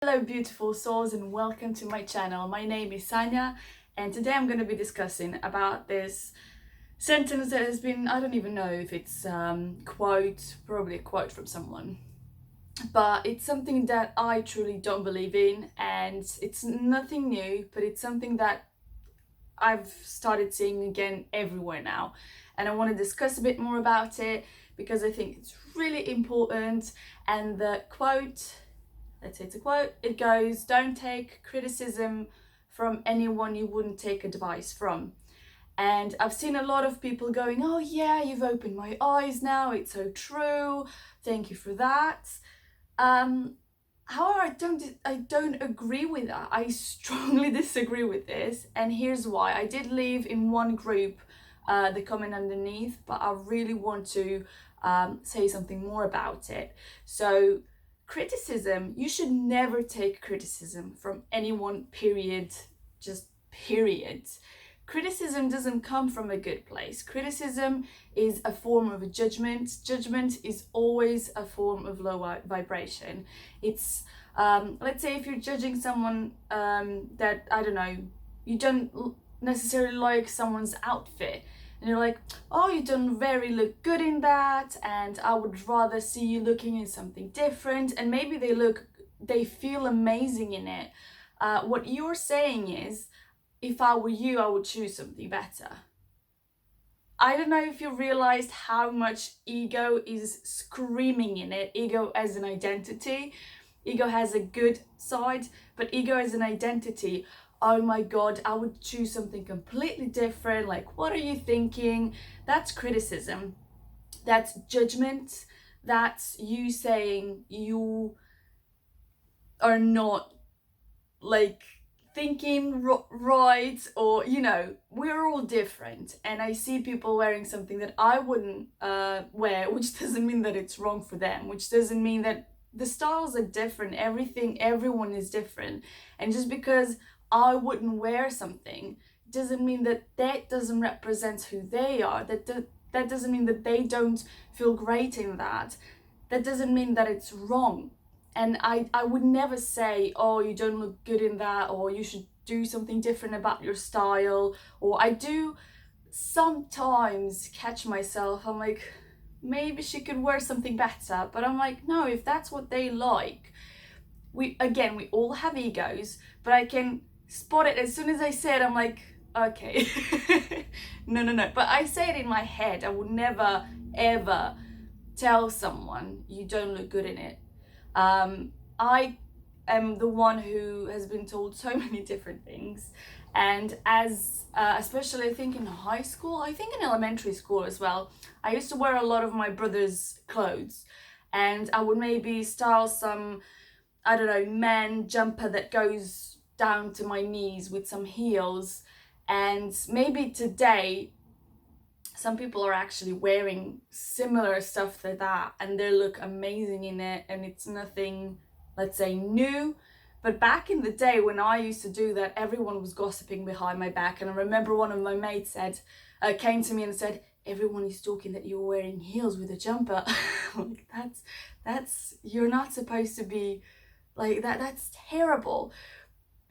Hello beautiful souls and welcome to my channel. My name is Sanja and today I'm going to be discussing about this sentence that has been, I don't even know if it's probably a quote from someone, but it's something that I truly don't believe in, and it's nothing new, but it's something that I've started seeing again everywhere now, and I want to discuss a bit more about it because I think it's really important. And the quote, let's say it's a quote, it goes, "Don't take criticism from anyone you wouldn't take advice from." And I've seen a lot of people going, "Oh yeah, you've opened my eyes now, it's so true, thank you for that." However, I don't agree with that. I strongly disagree with this, and here's why. I did leave in one group the comment underneath, but I really want to say something more about it. So criticism, you should never take criticism from anyone, period. Just period. Criticism doesn't come from a good place. Criticism is a form of a judgment. Judgment is always a form of low vibration. It's let's say if you're judging someone that, I don't know, you don't necessarily like someone's outfit, and you're like, "Oh, you don't very look good in that, and I would rather see you looking in something different," and maybe they feel amazing in it. What you're saying is, if I were you, I would choose something better. I don't know if you realized how much ego is screaming in it. Ego as an identity. Ego has a good side, but ego as an identity, oh my god, I would choose something completely different. Like, what are you thinking? That's criticism. That's judgment. That's you saying you are not like thinking right, or we're all different, and I see people wearing something that I wouldn't wear, which doesn't mean that it's wrong for them, which doesn't mean that the styles are different. Everyone is different, and just because I wouldn't wear something doesn't mean that that doesn't represent who they are. That doesn't mean that they don't feel great in that. That doesn't mean that it's wrong. And I would never say, "Oh, you don't look good in that," or "You should do something different about your style." Or I do sometimes catch myself, I'm like, maybe she could wear something better. But I'm like, no, if that's what they like. We all have egos, but I can spot it as soon as I say it. I'm like, okay. No. But I say it in my head. I would never, ever tell someone you don't look good in it. I am the one who has been told so many different things, and as especially I think in high school, I think in elementary school as well, I used to wear a lot of my brother's clothes, and I would maybe style some, I don't know, man jumper that goes down to my knees with some heels, and maybe today some people are actually wearing similar stuff to that and they look amazing in it, and it's nothing, let's say, new. But back in the day when I used to do that, everyone was gossiping behind my back. And I remember one of my mates came to me and said, "Everyone is talking that you're wearing heels with a jumper." Like, that's you're not supposed to be like that. That's terrible.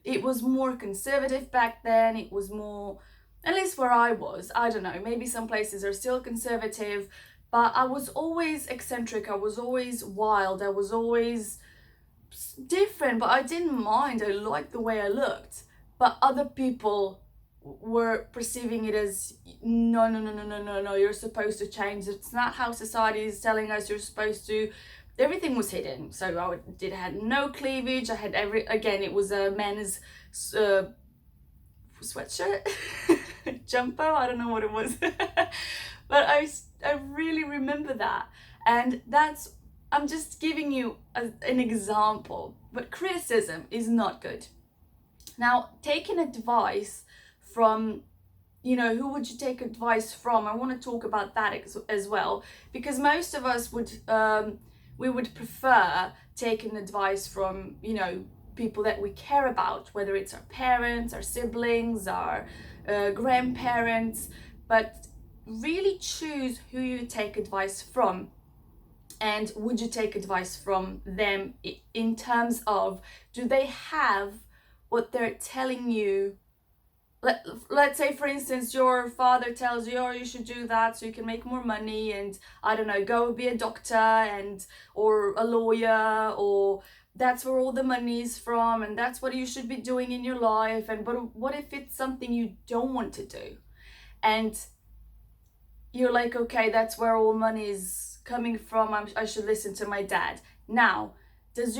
It was more conservative back then. It was more, at least where I was, I don't know, maybe some places are still conservative, but I was always eccentric, I was always wild, I was always different, but I didn't mind. I liked the way I looked. But other people were perceiving it as, no, you're supposed to change. It's not how society is telling us you're supposed to. Everything was hidden. So I had no cleavage. I had it was a men's sweatshirt, jumper, I don't know what it was. But I really remember that. And I'm just giving you an example. But criticism is not good. Now, taking advice from, who would you take advice from? I want to talk about that as well, because most of us we would prefer taking advice from, people that we care about, whether it's our parents, our siblings, our grandparents. But really choose who you take advice from. And would you take advice from them in terms of, do they have what they're telling you? Let's say, for instance, your father tells you, oh, you should do that so you can make more money, and I don't know, go be a doctor and or a lawyer, or that's where all the money is from, and that's what you should be doing in your life. And but what if it's something you don't want to do, and you're like, okay, that's where all money is coming from, I should listen to my dad. Now, is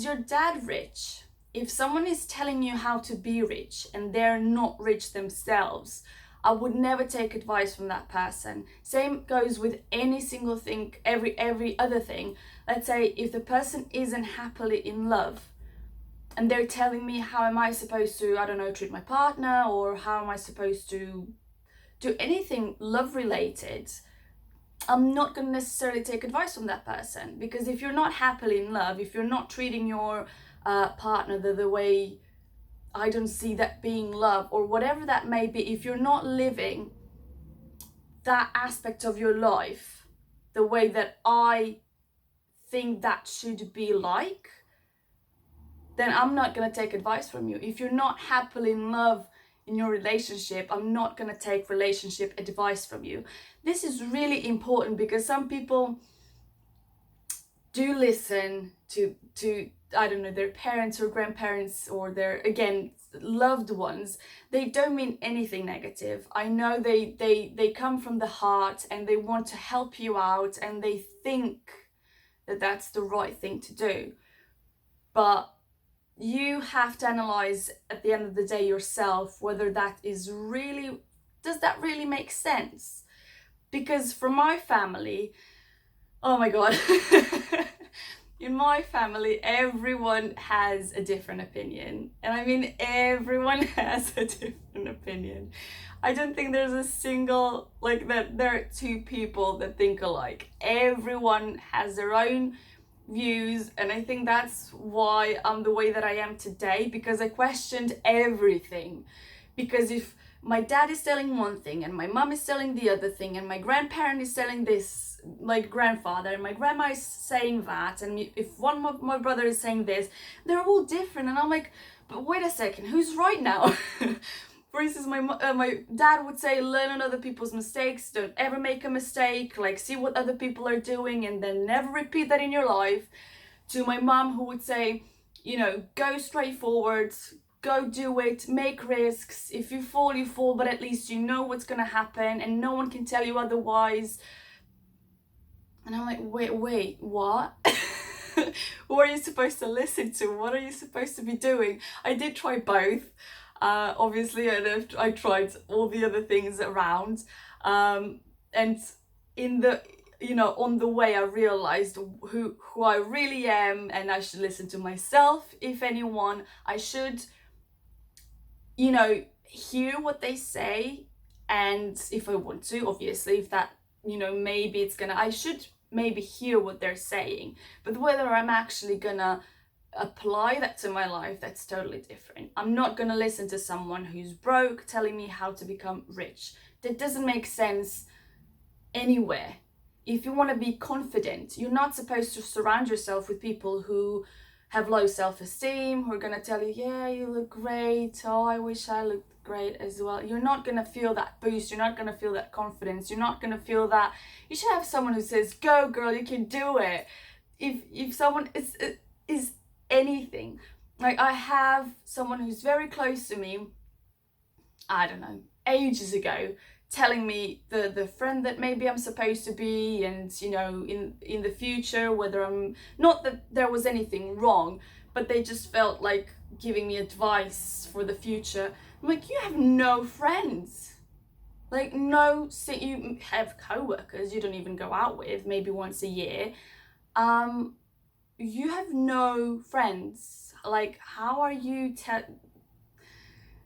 your dad rich? If someone is telling you how to be rich and they're not rich themselves, I would never take advice from that person. Same goes with any single thing, every other thing. Let's say if the person isn't happily in love and they're telling me how am I supposed to, I don't know, treat my partner, or how am I supposed to do anything love related, I'm not going to necessarily take advice from that person. Because if you're not happily in love, if you're not treating your partner the way I don't see that being love, or whatever that may be, if you're not living that aspect of your life the way that I think that should be like, then I'm not going to take advice from you. If you're not happily in love in your relationship, I'm not going to take relationship advice from you. This is really important, because some people do listen to I don't know, their parents or grandparents, or their, again, loved ones. They don't mean anything negative. I know they come from the heart and they want to help you out, and they think that that's the right thing to do. But you have to analyze at the end of the day yourself whether that is really, does that really make sense? Because for my family, oh my god, in my family, everyone has a different opinion. And I mean, everyone has a different opinion. I don't think there's a single, like, that there are two people that think alike. Everyone has their own views, and I think that's why I'm the way that I am today, because I questioned everything. Because if my dad is telling one thing and my mom is telling the other thing, and my grandparent is telling this, like grandfather, and my grandma is saying that, and if one of my brother is saying this, they're all different. And I'm like, but wait a second, who's right now? For instance, my dad would say, learn on other people's mistakes, don't ever make a mistake, like see what other people are doing and then never repeat that in your life. To my mom, who would say, you know, go straight forward, go do it, make risks, if you fall, but at least you know what's gonna happen and no one can tell you otherwise. And I'm like, wait, what? Who are you supposed to listen to? What are you supposed to be doing? I did try both. Obviously, and I tried all the other things around, and in the, you know, on the way I realized who I really am, and I should listen to myself. If anyone, I should, you know, hear what they say, and if I want to, obviously, if that, you know, maybe it's gonna, I should maybe hear what they're saying, but whether I'm actually gonna apply that to my life, that's totally different. I'm not gonna listen to someone who's broke telling me how to become rich. That doesn't make sense anywhere. If you want to be confident, you're not supposed to surround yourself with people who have low self-esteem, who are gonna tell you, yeah, you look great, oh, I wish I looked great as well. You're not gonna feel that boost, you're not gonna feel that confidence, you're not gonna feel that. You should have someone who says, go girl, you can do it. If someone is anything, like I have someone who's very close to me, I don't know, ages ago, telling me the friend that maybe I'm supposed to be, and you know, in the future, whether I'm, not that there was anything wrong, but they just felt like giving me advice for the future. I'm like, you have no friends, like no, you have co-workers you don't even go out with, maybe once a year. You have no friends. Like, how are you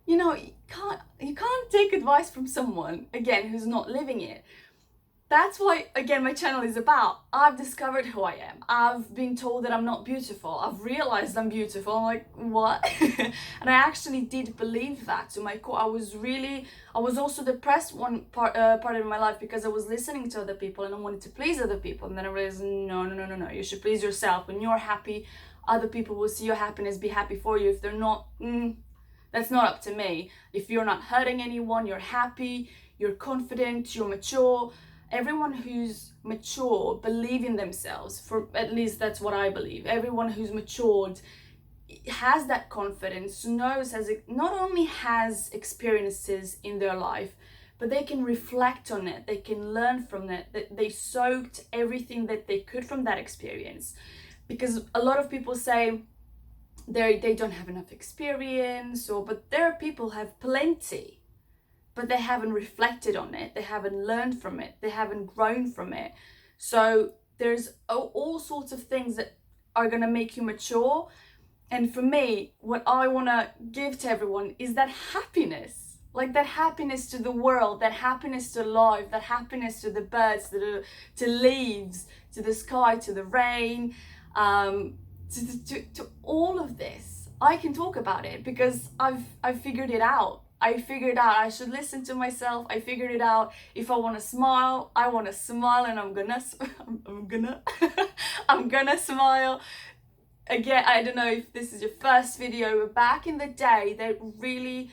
you know, you can't take advice from someone, again, who's not living it. that's why, again, my channel is about. I've discovered who I am. I've been told that I'm not beautiful. I've realized I'm beautiful. I'm like, what? And I actually did believe that to my core. I was also depressed one part of my life because I was listening to other people and I wanted to please other people. And then I realized, no. You should please yourself. When you're happy, other people will see your happiness, be happy for you. If they're not, that's not up to me. If you're not hurting anyone, you're happy, you're confident, you're mature. Everyone who's mature believe in themselves, for at least that's what I believe. Everyone who's matured has that confidence, not only has experiences in their life, but they can reflect on it, they can learn from it, that they soaked everything that they could from that experience. Because a lot of people say they don't have enough experience, but there are people who have plenty, but they haven't reflected on it, they haven't learned from it, they haven't grown from it. So there's all sorts of things that are going to make you mature. And for me, what I want to give to everyone is that happiness, like that happiness to the world, that happiness to life, that happiness to the birds, to leaves, to the sky, to the rain, to all of this. I can talk about it because I've figured it out. I figured out I should listen to myself. I figured it out. If I want to smile, I want to smile, and I'm gonna I'm gonna smile. Again, I don't know if this is your first video, but back in the day, they really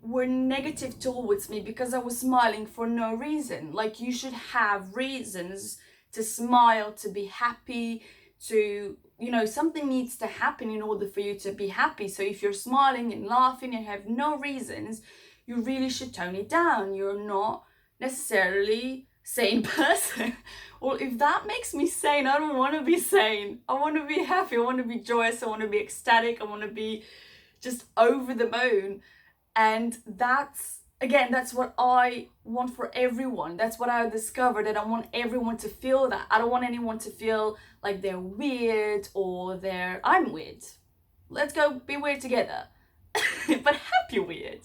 were negative towards me because I was smiling for no reason. Like, you should have reasons to smile, to be happy, to, something needs to happen in order for you to be happy. So if you're smiling and laughing and have no reasons, you really should tone it down. You're not necessarily sane person. Well, if that makes me sane, I don't want to be sane. I want to be happy. I want to be joyous. I want to be ecstatic. I want to be just over the moon. And that's what I want for everyone. That's what I discovered, that I want everyone to feel that. I don't want anyone to feel like they're weird or I'm weird. Let's go be weird together. But happy weird.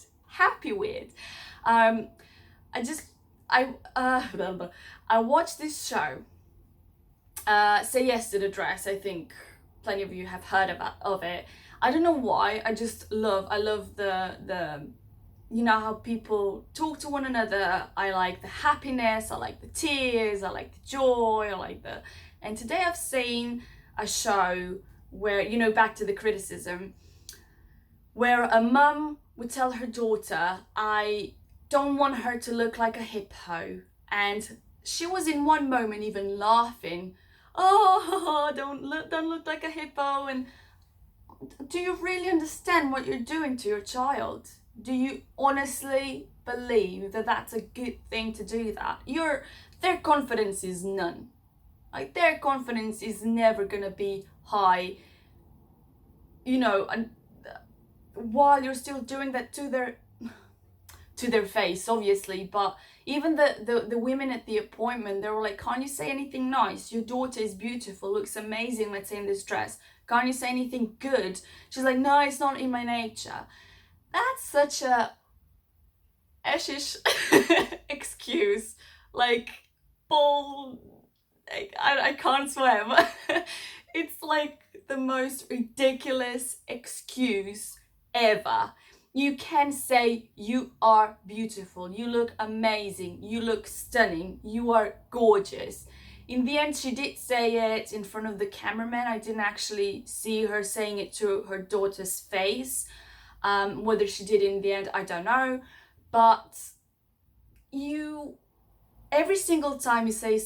I watched this show, Say Yes to the Dress. I think plenty of you have heard of it. I don't know why. I love the how people talk to one another. I like the happiness, I like the tears, I like the joy, and today I've seen a show where, back to the criticism, where a mum would tell her daughter, I don't want her to look like a hippo. And she was in one moment even laughing, oh, don't look like a hippo. And do you really understand what you're doing to your child? Do you honestly believe that that's a good thing to do that? Their confidence is none. Like, their confidence is never gonna be high, and while you're still doing that to their face, obviously. But even the women at the appointment, they were like, can't you say anything nice? Your daughter is beautiful, looks amazing, let's say, in this dress. Can't you say anything good? She's like, no, it's not in my nature. That's such a eshish excuse. Like, bull. I can't swim. It's like the most ridiculous excuse ever. You can say you are beautiful, you look amazing, you look stunning, you are gorgeous. In the end, she did say it in front of the cameraman. I didn't actually see her saying it to her daughter's face. Whether she did in the end, I don't know. But every single time you say,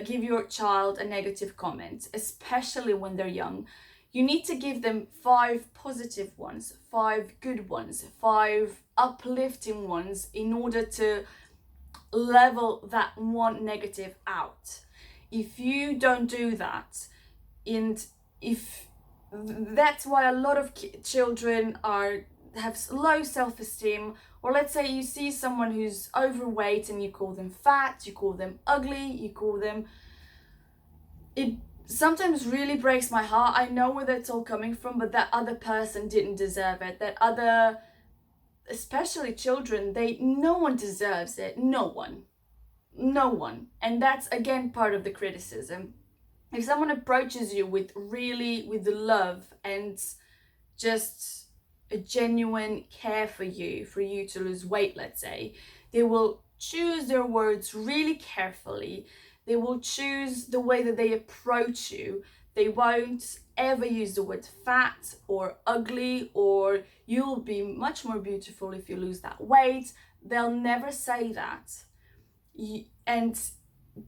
give your child a negative comment, especially when they're young, you need to give them 5 positive ones, 5 good ones, 5 uplifting ones in order to level that one negative out. If you don't do that, and if that's why a lot of children have low self-esteem, or let's say you see someone who's overweight and you call them fat, you call them ugly, it sometimes really breaks my heart. I know where that's all coming from, but that other person didn't deserve it. That other, especially children, no one deserves it. No one. No one. And that's again part of the criticism. If someone approaches you with love and just a genuine care for you to lose weight, let's say, they will choose their words really carefully. They will choose the way that they approach you. They won't ever use the word fat or ugly or you'll be much more beautiful if you lose that weight. They'll never say that. And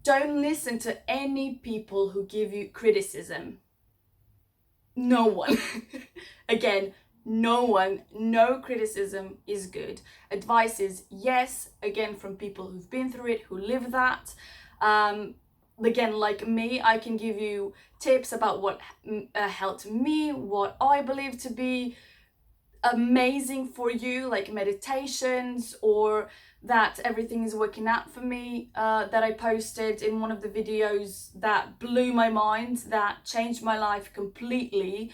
don't listen to any people who give you criticism. No one. Again, no one. No criticism is good. Advice is yes, again, from people who've been through it, who live that. Again, like me, I can give you tips about what helped me, what I believe to be amazing for you, like meditations, or that everything is working out for me, that I posted in one of the videos that blew my mind, that changed my life completely.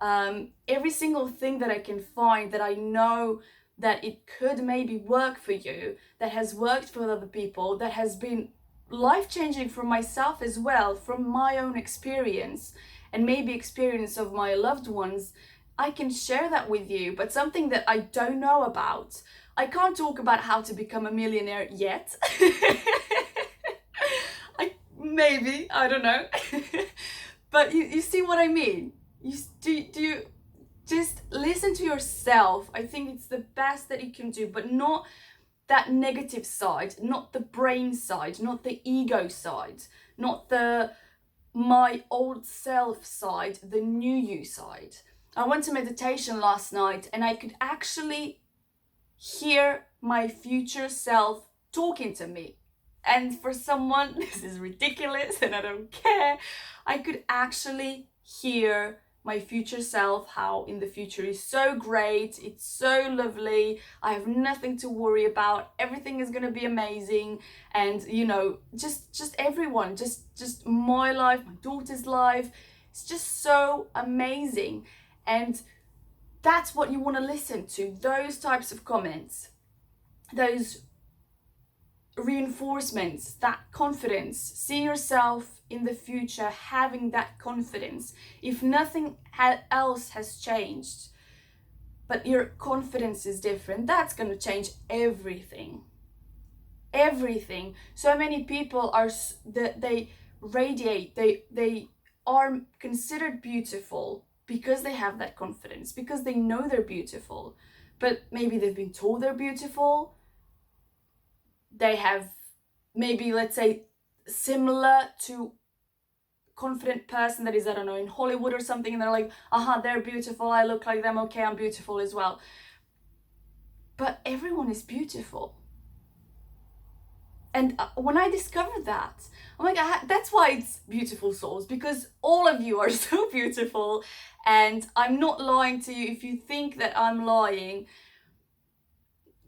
Every single thing that I can find that I know that it could maybe work for you, that has worked for other people, that has been life-changing for myself as well, from my own experience and maybe experience of my loved ones, I can share that with you. But something that I don't know about, I can't talk about how to become a millionaire yet. I don't know. But you see what I mean? Do you just listen to yourself? I think it's the best that you can do, but not that negative side, not the brain side, not the ego side, not the my old self side, the new you side. I went to meditation last night and I could actually hear my future self talking to me. And for someone, this is ridiculous and I don't care. I could actually hear my future self, how in the future is so great, it's so lovely, I have nothing to worry about, everything is gonna be amazing, and you know, just everyone, just my life, my daughter's life, it's just so amazing. And that's what you want to listen to, those types of comments, those reinforcements, that confidence. See yourself in the future having that confidence. If nothing else has changed, but your confidence is different, that's going to change everything. Everything. So many people are that they radiate, they are considered beautiful because they have that confidence, because they know they're beautiful. But maybe they've been told they're beautiful. They have maybe, let's say, similar to confident person that is, I don't know, in Hollywood or something, and they're like, they're beautiful, I look like them, okay, I'm beautiful as well. But everyone is beautiful. And when I discovered that, oh my God, that's why it's Beautiful Souls, because all of you are so beautiful. And I'm not lying to you. If you think that I'm lying,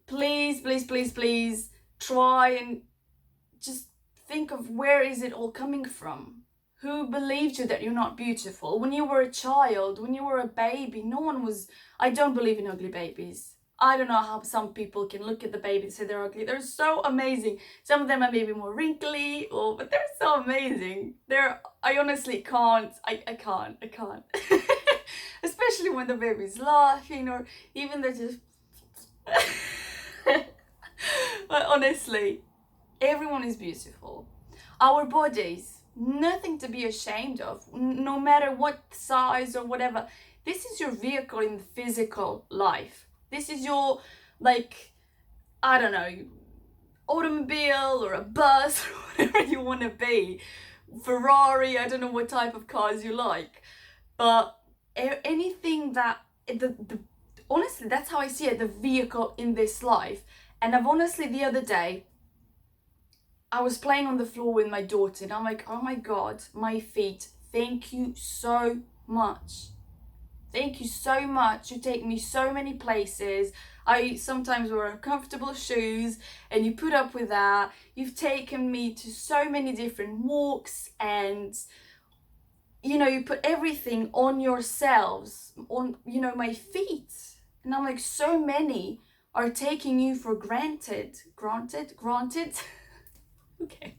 please, please, please, please try and just think of where is it all coming from? Who believed you that you're not beautiful? When you were a child, when you were a baby, no one was... I don't believe in ugly babies. I don't know how some people can look at the baby and say they're ugly. They're so amazing. Some of them are maybe more wrinkly, but they're so amazing. I honestly can't. I can't. Especially when the baby's laughing, or even they're just... But honestly, everyone is beautiful. Our bodies, nothing to be ashamed of, no matter what size or whatever. This is your vehicle in the physical life. This is your, like, I don't know, automobile or a bus or whatever you want to be. Ferrari, I don't know what type of cars you like. But anything that, honestly, that's how I see it, the vehicle in this life. And I've honestly, the other day, I was playing on the floor with my daughter and I'm like, oh my God, my feet, thank you so much. Thank you so much. You take me so many places. I sometimes wear uncomfortable shoes and you put up with that. You've taken me to so many different walks and, you know, you put everything on yourselves, on, you know, my feet. And I'm like, so many are taking you for granted. Granted? Who cares?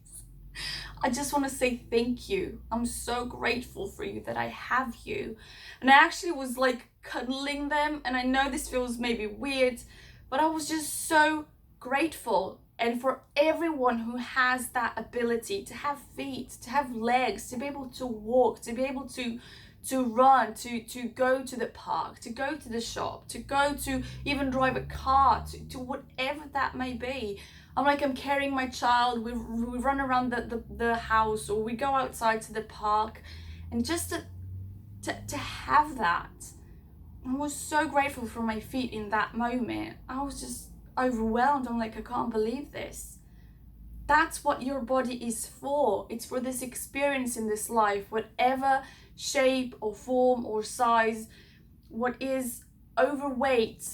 I just want to say thank you. I'm so grateful for you that I have you. And I actually was like cuddling them, and I know this feels maybe weird, but I was just so grateful. And for everyone who has that ability to have feet, to have legs, to be able to walk, to be able to run, to go to the park, to go to the shop, to go to even drive a car, to whatever that may be. I'm carrying my child, we run around the house, or we go outside to the park, and just to have that. I was so grateful for my feet in that moment. I was just overwhelmed. I'm like, I can't believe this. That's what your body is for. It's for this experience in this life, whatever shape or form or size. What is overweight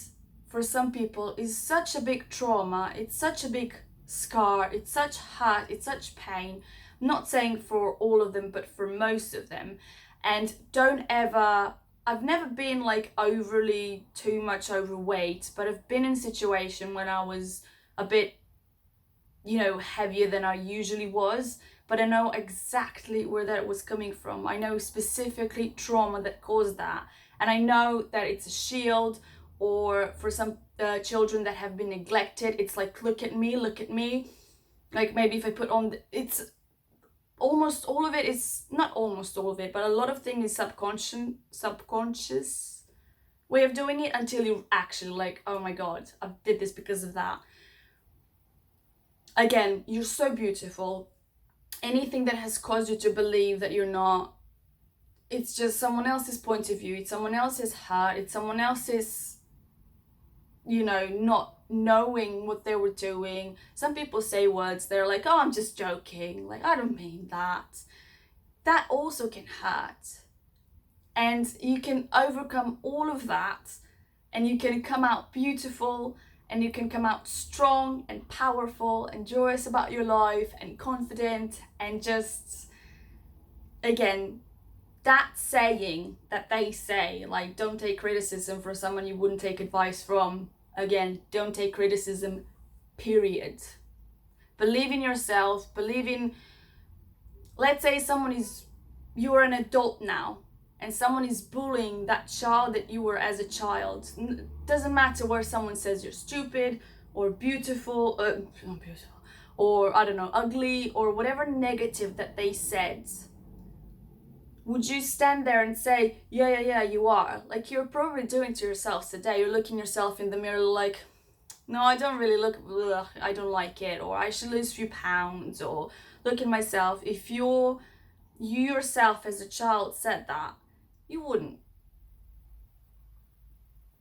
for some people is such a big trauma. It's such a big scar. It's such hurt. It's such pain. I'm not saying for all of them, but for most of them. And I've never been like overly too much overweight, but I've been in a situation when I was a bit, heavier than I usually was. But I know exactly where that was coming from. I know specifically trauma that caused that. And I know that it's a shield, or for some children that have been neglected, it's like, look at me. Like maybe if I put on, it's almost all of it is, not almost all of it, but a lot of things is subconscious way of doing it, until you actually like, oh my God, I did this because of that. Again, you're so beautiful. Anything that has caused you to believe that you're not, it's just someone else's point of view. It's someone else's hurt. It's someone else's, not knowing what they were doing. Some people say words, they're like, oh, I'm just joking. Like, I don't mean that. That also can hurt. And you can overcome all of that, and you can come out beautiful, and you can come out strong and powerful and joyous about your life and confident, and just, again, that saying that they say, like, don't take criticism from someone you wouldn't take advice from. Again, don't take criticism, period. Believe in yourself, let's say you're an adult now, and someone is bullying that child that you were as a child. Doesn't matter where someone says you're stupid or beautiful, not beautiful, or I don't know, ugly, or whatever negative that they said. Would you stand there and say, yeah, you are? Like, you're probably doing to yourself today. You're looking yourself in the mirror like, no, I don't really look, I don't like it, or I should lose a few pounds, or look at myself. If you yourself as a child said that, you wouldn't.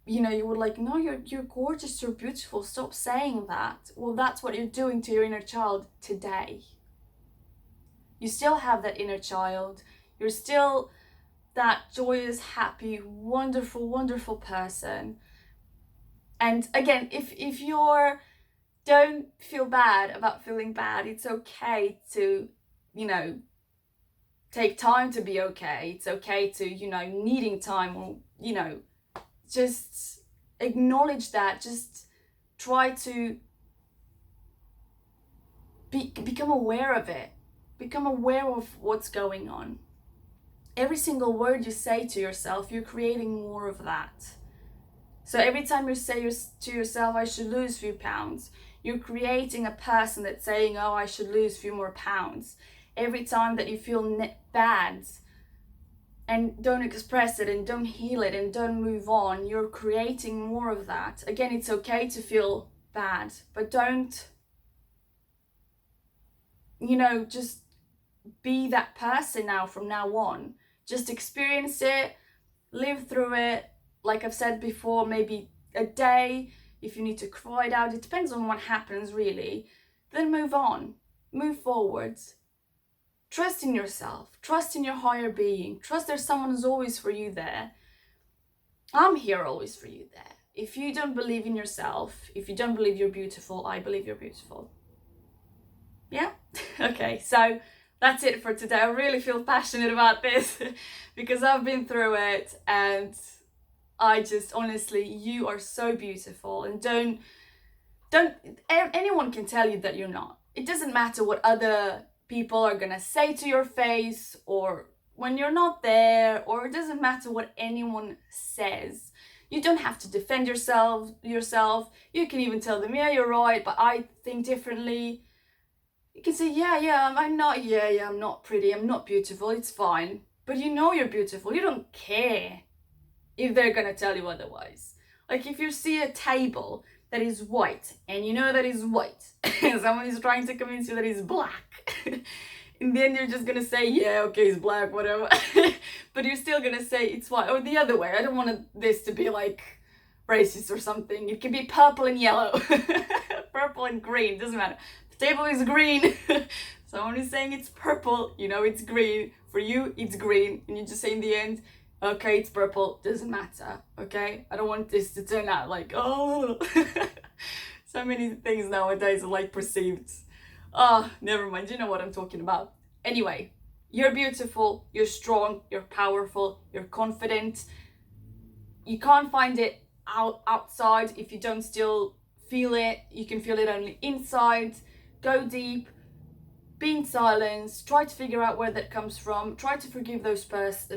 You would like, no, you're gorgeous, you're beautiful, stop saying that. Well, that's what you're doing to your inner child today. You still have that inner child. You're still that joyous, happy, wonderful, wonderful person. And again, if don't feel bad about feeling bad. It's okay to, take time to be okay. It's okay to, needing time, or, just acknowledge that. Just try to become aware of it. Become aware of what's going on. Every single word you say to yourself, you're creating more of that. So every time you say to yourself, I should lose a few pounds, you're creating a person that's saying, oh, I should lose a few more pounds. Every time that you feel bad and don't express it and don't heal it and don't move on, you're creating more of that. Again, it's okay to feel bad, but don't, just be that person now from now on. Just experience it, live through it. Like I've said before, maybe a day, if you need to cry it out, it depends on what happens really. Then move on, move forwards. Trust in yourself, trust in your higher being, trust there's someone who's always for you there. I'm here always for you there. If you don't believe in yourself, if you don't believe you're beautiful, I believe you're beautiful. Yeah? Okay, so that's it for today. I really feel passionate about this because I've been through it, and I just, honestly, you are so beautiful, and don't anyone can tell you that you're not. it doesn't matter what other people are gonna say to your face, or when you're not there, or it doesn't matter what anyone says. You don't have to defend yourself. You can even tell them, yeah, you're right, but I think differently. You can say, yeah, I'm not pretty, I'm not beautiful, it's fine. But you know you're beautiful. You don't care if they're gonna tell you otherwise. Like if you see a table that is white and you know that it's white and someone is trying to convince you that it's black, in the end you're just gonna say, yeah, okay, it's black, whatever. But you're still gonna say it's white. Or the other way. I don't want this to be like racist or something. It can be purple and yellow. Purple and green, doesn't matter. The table is green. Someone is saying it's purple, you know it's green. For you, it's green. And you just say in the end, okay, it's purple, doesn't matter, okay? I don't want this to turn out like, oh. So many things nowadays are like perceived. Never mind, you know what I'm talking about. Anyway, you're beautiful, you're strong, you're powerful, you're confident. You can't find it outside if you don't still feel it. You can feel it only inside. Go deep, be in silence, try to figure out where that comes from, try to forgive those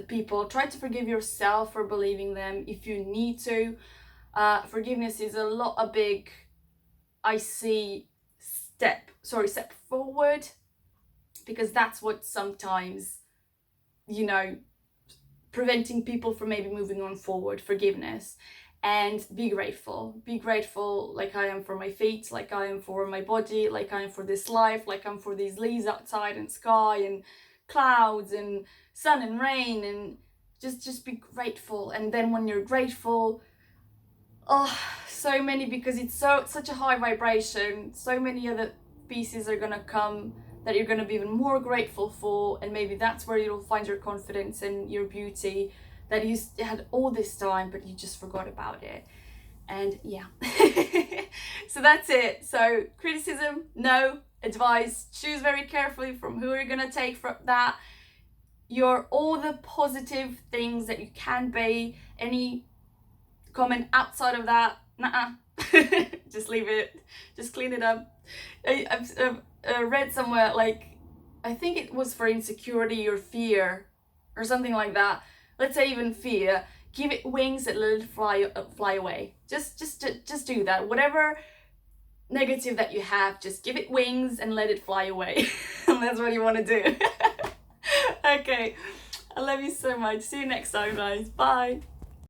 people, try to forgive yourself for believing them if you need to. Forgiveness is a big, I see, step forward, because that's what sometimes, you know, preventing people from maybe moving on forward. Forgiveness. And be grateful like I am for my feet, like I am for my body, like I am for this life, like I'm for these leaves outside and sky and clouds and sun and rain, and just be grateful. And then when you're grateful, so many, because it's such a high vibration, so many other pieces are gonna come that you're gonna be even more grateful for, and maybe that's where you'll find your confidence and your beauty that you had all this time, but you just forgot about it. And yeah. So that's it. So criticism, no. Advice, choose very carefully from who you're gonna take from that. You're all the positive things that you can be. Any comment outside of that, just leave it, just clean it up. I've read somewhere, like, I think it was for insecurity or fear or something like that. Let's say even fear, give it wings and let it fly away. Just do that. Whatever negative that you have, just give it wings and let it fly away. And that's what you want to do. Okay, I love you so much. See you next time, guys. Bye.